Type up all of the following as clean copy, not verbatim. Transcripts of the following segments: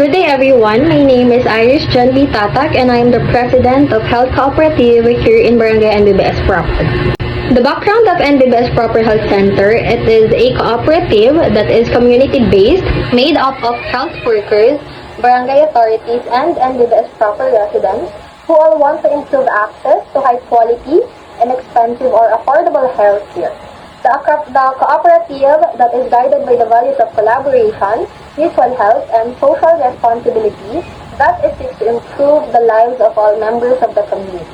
Good day everyone, my name is Iris Janvi Tatak and I am the President of Health Cooperative here in Barangay NBBS Proper. The background of NBBS Proper Health Center, it is a cooperative that is community-based, made up of health workers, barangay authorities, and NBBS Proper residents who all want to improve access to high quality, inexpensive or affordable health care. The cooperative that is guided by the values of collaboration, mutual help, and social responsibility that is seeks to improve the lives of all members of the community.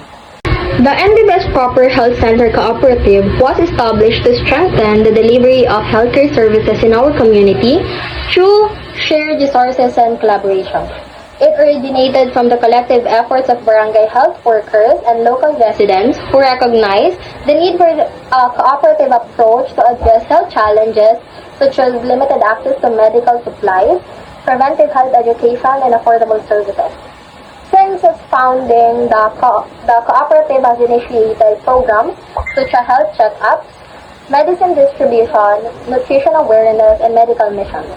The NBBS Proper Health Center Cooperative was established to strengthen the delivery of healthcare services in our community through shared resources and collaboration. It originated from the collective efforts of barangay health workers and local residents who recognize the need for a cooperative approach to address health challenges such as limited access to medical supplies, preventive health education, and affordable services. Since its founding, the cooperative has initiated programs such as health checkups, medicine distribution, nutrition awareness, and medical missions.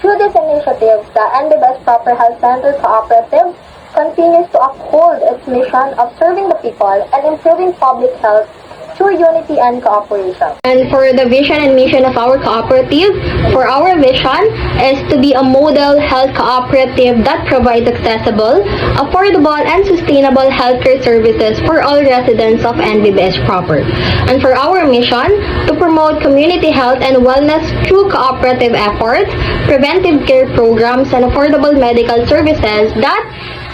Through these initiatives, the NBBS Proper Health Center Cooperative continues to uphold its mission of serving the people and improving public health through unity and cooperation. And for the vision and mission of our cooperative, for our vision is to be a model health cooperative that provides accessible, affordable, and sustainable healthcare services for all residents of NBBS Proper. And for our mission, to promote community health and wellness through cooperative efforts, preventive care programs, and affordable medical services that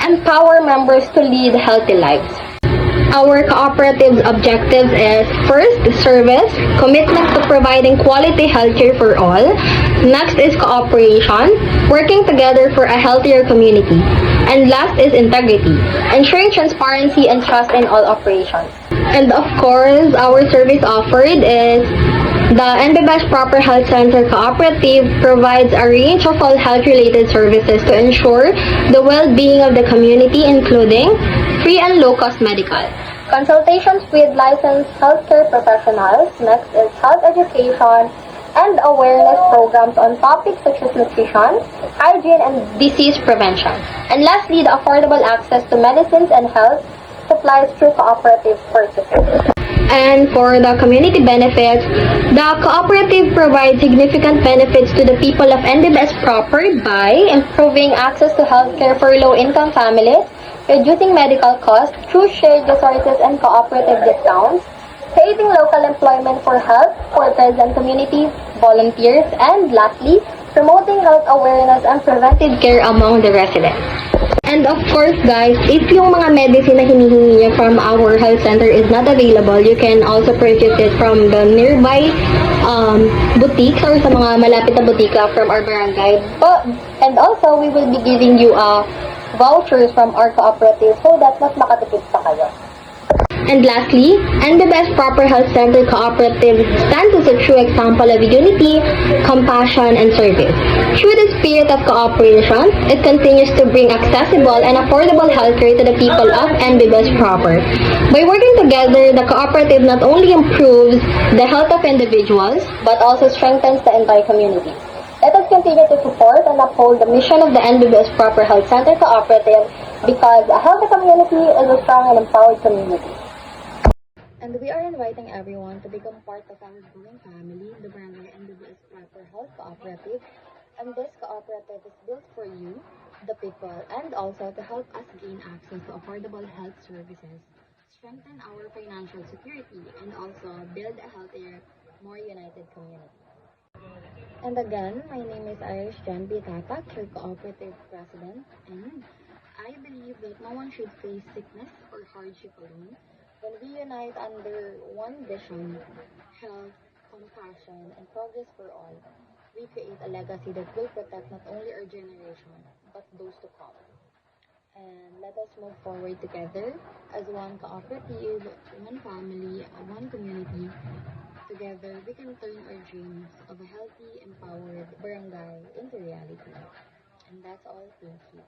empower members to lead healthy lives. Our cooperative's objectives is first, service, commitment to providing quality healthcare for all. Next is cooperation, working together for a healthier community. And last is integrity, ensuring transparency and trust in all operations. And of course, our service offered is the NBBS Proper Health Center Cooperative provides a range of all health-related services to ensure the well-being of the community, including free and low-cost medical consultations with licensed healthcare professionals. Next is health education and awareness programs on topics such as nutrition, hygiene, and disease prevention. And lastly, the affordable access to medicines and health supplies through cooperative purchases. And for the community benefits, the cooperative provides significant benefits to the people of NBBS Proper by improving access to healthcare for low-income families, reducing medical costs through shared resources and cooperative discounts, creating local employment for health workers and community volunteers, and lastly, promoting health awareness and preventive care among the residents. And of course guys, if yung mga medicine na hinihingi niyo from our health center is not available, you can also purchase it from the nearby boutiques or sa mga malapit na butika from our barangay. And also, we will be giving you vouchers from our cooperative so that mas makatipid pa kayo. And lastly, NBBS Proper Health Center Cooperative stands as a true example of unity, compassion, and service. Through the spirit of cooperation, it continues to bring accessible and affordable healthcare to the people of NBBS Proper. By working together, the cooperative not only improves the health of individuals, but also strengthens the entire community. Let us continue to support and uphold the mission of the NBBS Proper Health Center Cooperative because a healthy community is a strong and empowered community. And we are inviting everyone to become part of our growing family, the Barangay NBBS Proper Health Cooperative. And this cooperative is built for you, the people, and also to help us gain access to affordable health services, strengthen our financial security, and also build a healthier, more united community. And again, my name is Iris Janvi Tatak, your cooperative president, and I believe that no one should face sickness or hardship alone. When we unite under one vision, health, compassion, and progress for all, we create a legacy that will protect not only our generation, but those to come. And let us move forward together as one cooperative, one family, one community. Together, we can turn our dreams of a healthy, empowered barangay into reality. And that's all. Thank you.